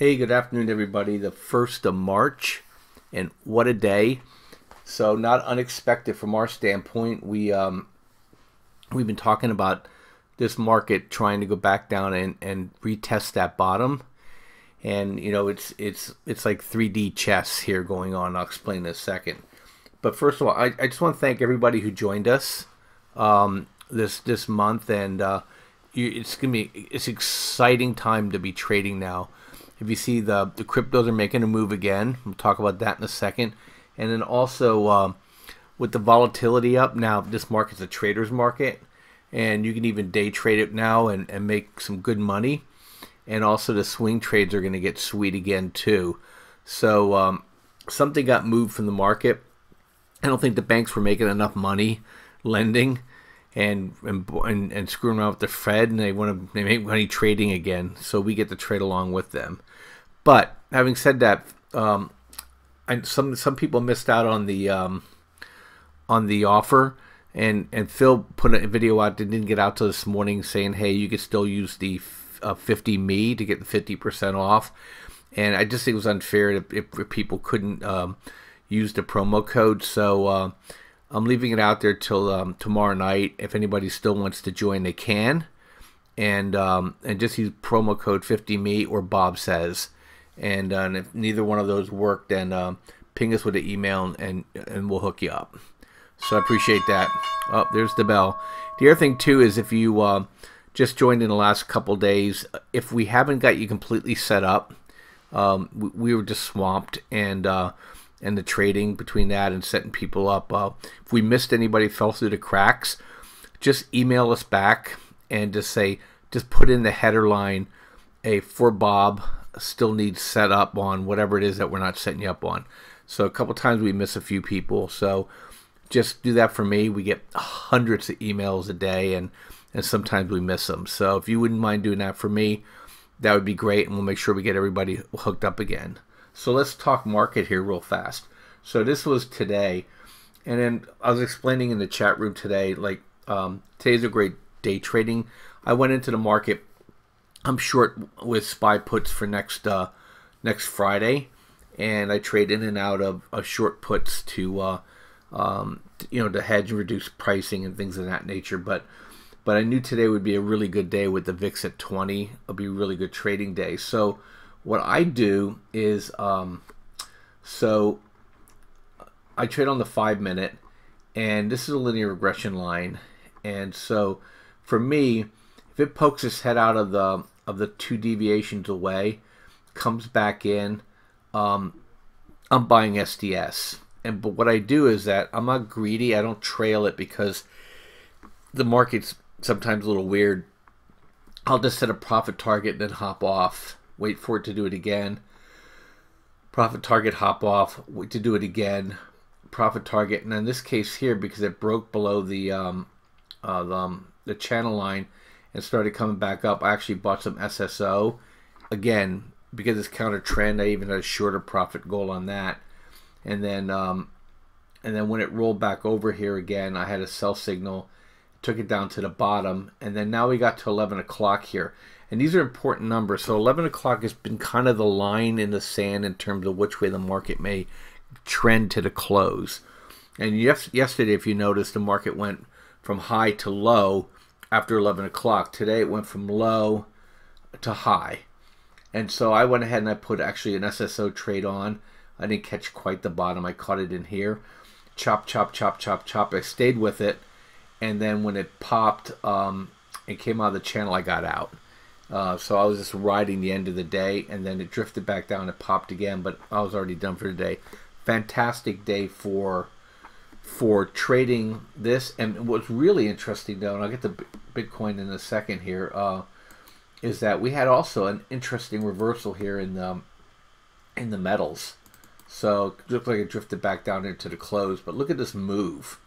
Hey, good afternoon, everybody. The 1st of March, and what a day. So not unexpected from our standpoint. We've been talking about this market trying to go back down and retest that bottom. And it's like 3D chess here going on. I'll explain in a second. But first of all, I just want to thank everybody who joined us this month, and it's exciting time to be trading now. If you see the cryptos are making a move again, we'll talk about that in a second. And then also with the volatility up now, this market's a trader's market, and you can even day trade it now and make some good money. And also the swing trades are going to get sweet again too. So something got moved from the market. I don't think the banks were making enough money lending and screwing around with the Fed, and they make money trading again. So we get to trade along with them. But having said that, some people missed out on the offer, and Phil put a video out that didn't get out till this morning saying, hey, you could still use the 50 me to get the 50% off. And I just think it was unfair if people couldn't use the promo code. So I'm leaving it out there till tomorrow night. If anybody still wants to join, they can. And just use promo code 50me or Bob says. And if neither one of those work, then ping us with an email and we'll hook you up. So I appreciate that. Oh, there's the bell. The other thing too is if you just joined in the last couple days, if we haven't got you completely set up, we were just swamped, and the trading between that and setting people up. If we missed anybody, fell through the cracks, just email us back and just put in the header line, for Bob, still needs set up on whatever it is that we're not setting you up on. So a couple times we miss a few people, so just do that for me. We get hundreds of emails a day, and sometimes we miss them. So if you wouldn't mind doing that for me, that would be great, and we'll make sure we get everybody hooked up again. So let's talk market here real fast. So this was today, and then I was explaining in the chat room today, like today's a great day trading. I went into the market. I'm short with SPY puts for next Friday, and I trade in and out of short puts to to hedge and reduce pricing and things of that nature. But I knew today would be a really good day with the VIX at 20. It'll be a really good trading day. So what I do is, so I trade on the 5-minute, and this is a linear regression line. And so for me, if it pokes its head out of the 2 deviations away, comes back in, I'm buying SDS. But what I do is that I'm not greedy. I don't trail it because the market's sometimes a little weird. I'll just set a profit target and then hop off. Wait for it to do it again. Profit target, hop off. Wait to do it again. Profit target. And in this case here, because it broke below the channel line and started coming back up, I actually bought some SSO. Again, because it's counter trend, I even had a shorter profit goal on that. And then when it rolled back over here again, I had a sell signal, took it down to the bottom, and then now we got to 11 o'clock here. And these are important numbers. So 11 o'clock has been kind of the line in the sand in terms of which way the market may trend to the close. And yesterday, if you noticed, the market went from high to low after 11 o'clock. Today it went from low to high. And so I went ahead and I put actually an SSO trade on. I didn't catch quite the bottom. I caught it in here. Chop, chop, chop, chop, chop. I stayed with it. And then when it popped and came out of the channel, I got out. So I was just riding the end of the day, and then it drifted back down and popped again, but I was already done for the day. Fantastic day for trading this. And what's really interesting, though, and I'll get to Bitcoin in a second here, is that we had also an interesting reversal here in the metals. So it looked like it drifted back down into the close, but look at this move.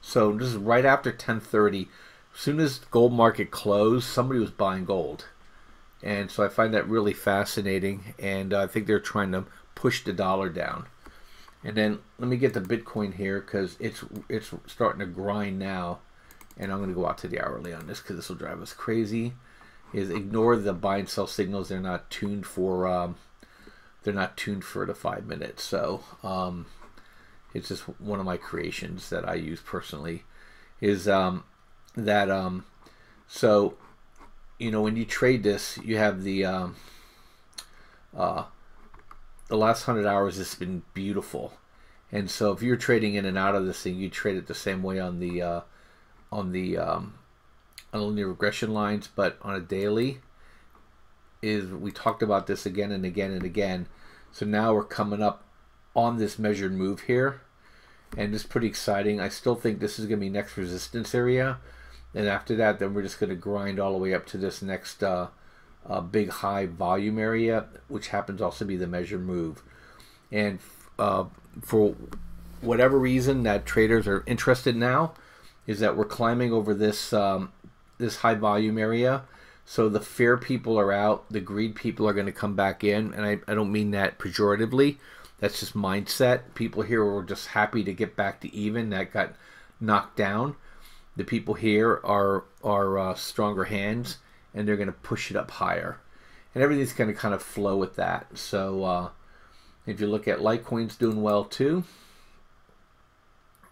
So this is right after 10:30. As soon as the gold market closed, somebody was buying gold. And so I find that really fascinating, and I think they're trying to push the dollar down. And then let me get the Bitcoin here, because it's starting to grind now. And I'm going to go out to the hourly on this because this will drive us crazy. Is ignore the buy and sell signals. They're not tuned for they're not tuned for the 5 minutes. So it's just one of my creations that I use personally. Is so you know, when you trade this, you have the last 100 hours has been beautiful, and so if you're trading in and out of this thing, you trade it the same way on the linear regression lines, but on a daily, we talked about this again and again and again. So now we're coming up on this measured move here, and it's pretty exciting. I still think this is going to be next resistance area, and after that, then we're just going to grind all the way up to this next big high volume area, which happens also to be the measured move. And for whatever reason that traders are interested now, is that we're climbing over this this high volume area. So the fear people are out, the greed people are going to come back in, and I don't mean that pejoratively. That's just mindset. People here were just happy to get back to even. That got knocked down. The people here are stronger hands, and they're going to push it up higher. And everything's going to kind of flow with that. So if you look at Litecoin's doing well too.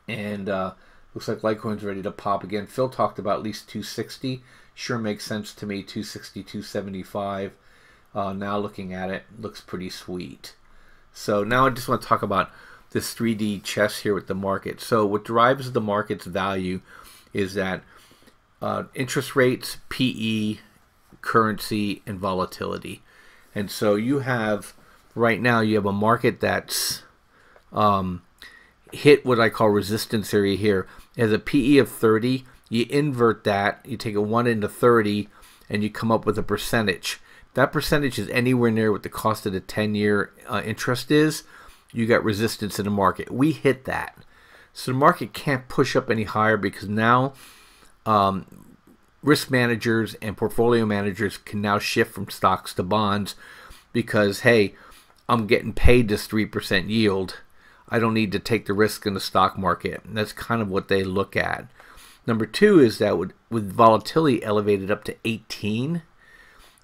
And looks like Litecoin's ready to pop again. Phil talked about at least 260. Sure makes sense to me. 260, 275. Now looking at it, looks pretty sweet. So now I just want to talk about this 3D chess here with the market. So what drives the market's value is that interest rates, PE, currency, and volatility. And so you have, right now, you have a market that's hit what I call resistance area here. It has a PE of 30. You invert that, you take a 1 into 30, and you come up with a percentage. That percentage is anywhere near what the cost of the 10-year interest is. You got resistance in the market. We hit that. So the market can't push up any higher because now risk managers and portfolio managers can now shift from stocks to bonds because, hey, I'm getting paid this 3% yield. I don't need to take the risk in the stock market. And that's kind of what they look at. Number two is that with volatility elevated up to 18,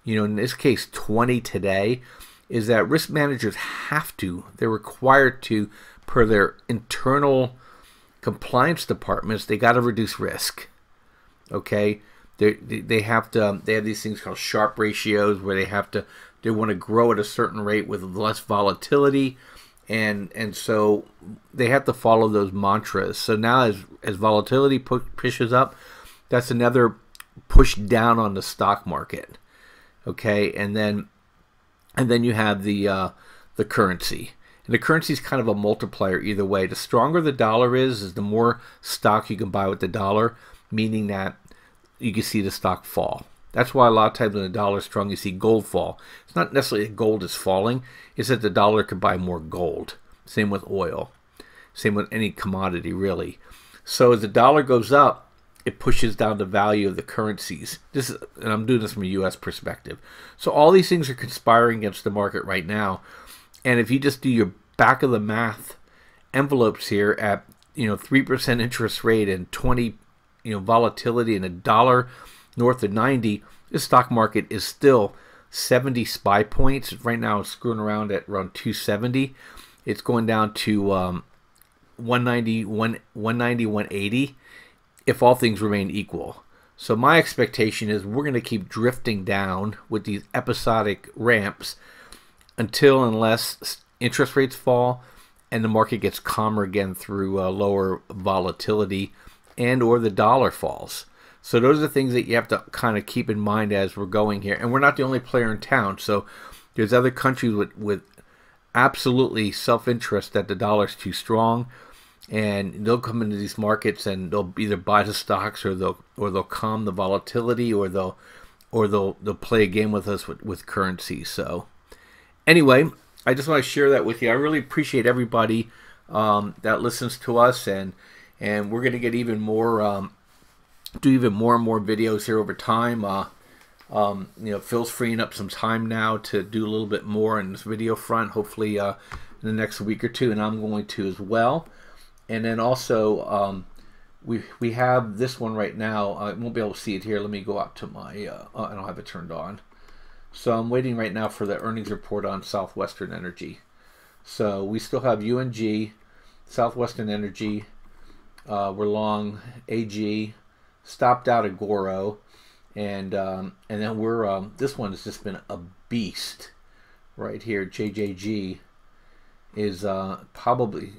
you know, in this case 20 today, is that risk managers have to, they're required to, per their internal compliance departments, they got to reduce risk. Okay, they have these things called Sharpe ratios where they want to grow at a certain rate with less volatility, and so they have to follow those mantras. So now as volatility pushes up, that's another push down on the stock market. Okay, and then you have the currency. And the currency is kind of a multiplier either way. The stronger the dollar is the more stock you can buy with the dollar, meaning that you can see the stock fall. That's why a lot of times when the dollar is strong, you see gold fall. It's not necessarily that gold is falling. It's that the dollar could buy more gold. Same with oil. Same with any commodity, really. So as the dollar goes up, it pushes down the value of the currencies. And I'm doing this from a U.S. perspective. So all these things are conspiring against the market right now. And if you just do your back of the math envelopes here at 3% interest rate and 20 volatility and a dollar north of 90, the stock market is still 70 SPY points. Right now it's screwing around at around 270. It's going down to 190, 180 if all things remain equal. So my expectation is we're going to keep drifting down with these episodic ramps unless interest rates fall and the market gets calmer again through lower volatility and or the dollar falls. So those are the things that you have to kind of keep in mind as we're going here. And we're not the only player in town. So there's other countries with absolutely self-interest that the dollar's too strong, and they'll come into these markets and they'll either buy the stocks or they'll calm the volatility or they'll play a game with us with currency. So anyway, I just want to share that with you. I really appreciate everybody that listens to us, and we're going to get even more, do even more and more videos here over time. Phil's freeing up some time now to do a little bit more in this video front, hopefully in the next week or two, and I'm going to as well. And then also, we have this one right now. I won't be able to see it here. Let me go up to my, I don't have it turned on. So I'm waiting right now for the earnings report on Southwestern Energy. So we still have UNG, Southwestern Energy. We're long AG, stopped out at Goro, and then we're this one has just been a beast right here. JJG is probably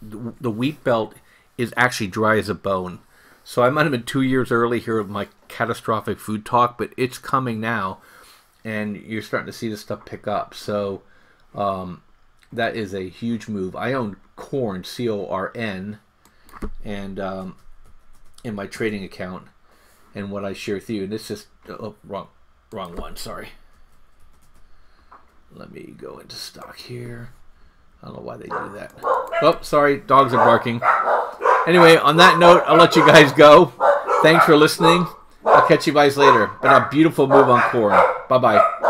the wheat belt is actually dry as a bone. So I might have been 2 years early here with my catastrophic food talk, but it's coming now, and you're starting to see this stuff pick up. So that is a huge move. I own Corn, CORN, and in my trading account, and what I share with you. And this is wrong one. Sorry. Let me go into stock here. I don't know why they do that. Oh, sorry, dogs are barking. Anyway, on that note, I'll let you guys go. Thanks for listening. I'll catch you guys later. But a beautiful move on Corn. Bye-bye.